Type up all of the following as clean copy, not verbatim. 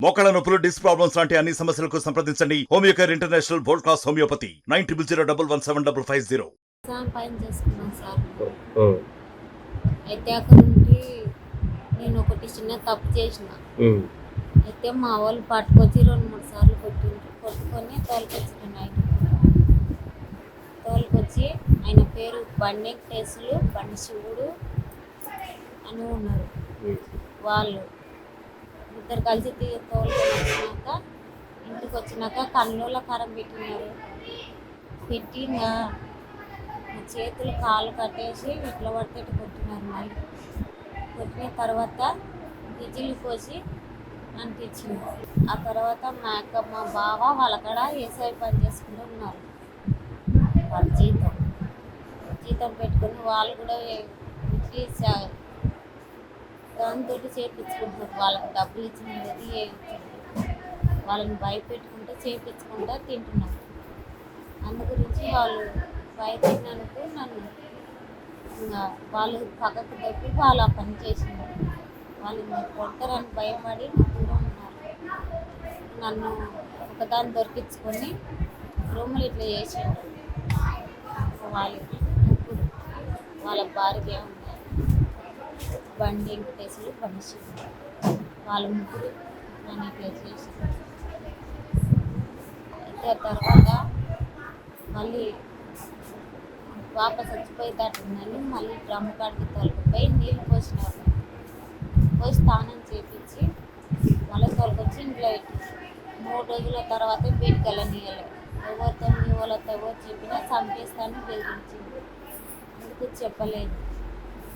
మోకాళ్ళ నొప్పులు, disc problems లాంటి అన్ని సమస్యలకు సంప్రదించండి Homeocare international world class homeopathy 9001175550. పని చేసుకున్నాను సార్. అయితే అక్కడ నుండి నేను ఒకటి చిన్న తప్పు చేసిన. అయితే మా వాళ్ళు పట్టుకొచ్చి 2-3 సార్లు కొట్టుకొని తోలుకొచ్చిన నైట్. తోలుకొచ్చి ఆయన పేరు బండి కేసులు బండి శివుడు అని ఉన్నారు. వాళ్ళు ఇద్దరు కలిసి తోలుకొని వచ్చినాక ఇంటికి వచ్చినాక కన్నుల కారం పెట్టినారు. పెట్టి నా చేతులు కాళ్ళు కట్టేసి ఇట్లా పడితే కొట్టినారు. మళ్ళీ కొట్టిన తర్వాత విజిల్ పోసి అంటించింది. ఆ తర్వాత మా బావ వాళ్ళ కాడ ఏసఐ పని చేసుకుంటూ ఉన్నారు. వాళ్ళు జీతం పెట్టుకొని వాళ్ళు కూడా దాంతో చేయించుకుంటున్నారు. వాళ్ళకి డబ్బులు ఇచ్చినది వాళ్ళని భయపెట్టుకుంటే చేయించుకుంటా తింటున్నారు. అందు గురించి వాళ్ళు భయపడినందుకు నన్ను ఇంకా వాళ్ళు పక్కకు తప్పి వాళ్ళు ఆ పని చేసినారు. వాళ్ళు కొడతారని భయపడి దూరం ఉన్నారు. నన్ను ఒకదాన్ని దొరికించుకొని రూములు ఇట్లా చేసారు. వాళ్ళు ముగ్గురు వాళ్ళ భార్య ఉన్నారు. బండి వెంకటేశ్వరు బండి వాళ్ళ ముగ్గురు నన్ను ఇట్లా చేసారు. అయితే తర్వాత మళ్ళీ పాప చచ్చిపోయేటట్టుందని మళ్ళీ డ్రమ్ము కాడికి తోలుకుపోయి నీళ్ళు పోసినారు. పోసి స్నానం చేయించి మళ్ళీ తోలుకొచ్చి ఇంట్లో పెట్టించి 3 రోజుల తర్వాత బయటికి వెళ్ళనీయలేదు. ఎవరితో మీ వాళ్ళతో ఎవరు చెప్పినా చంపేస్తాను బెదిరించింది. అందుకు చెప్పలేదు.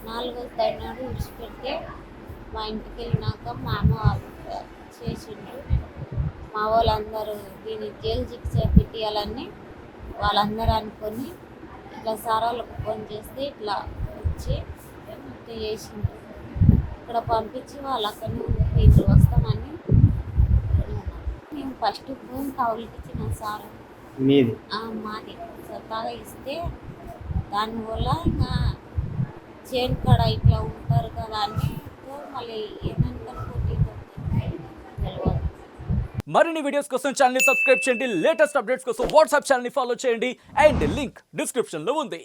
4వ తైనాడు విడిచిపెడితే మా ఇంటికి వెళ్ళినాక మా అమ్మ చేసిండు. మా వాళ్ళందరూ దీన్ని జైలు శిక్ష పెట్టియాలని వాళ్ళందరూ అనుకొని ఇట్లా సార్ వాళ్ళకు ఫోన్ చేస్తే ఇట్లా వచ్చి ఇట్లా చేసిండు. ఇక్కడ పంపించి వాళ్ళు అక్కడనే ఇంట్లో వస్తామని మేము ఫస్ట్ భూమి కౌలుకి ఇచ్చిన సార్ మాది సొంతగా ఇస్తే దానివల్ల ఇంకా చేను కాడ ఇట్లా ఉంటారు కదా అని మళ్ళీ ఏమనుకుంటుందో తెలియదు. మరిన్ని వీడియోస్ కోసం ఛానల్ ని సబ్స్క్రైబ్ చేయండి. లేటెస్ట్ అప్డేట్స్ కోసం వాట్సాప్ ఛానల్ ని ఫాలో చేయండి. అండ్ లింక్ డిస్క్రిప్షన్ లో ఉంది.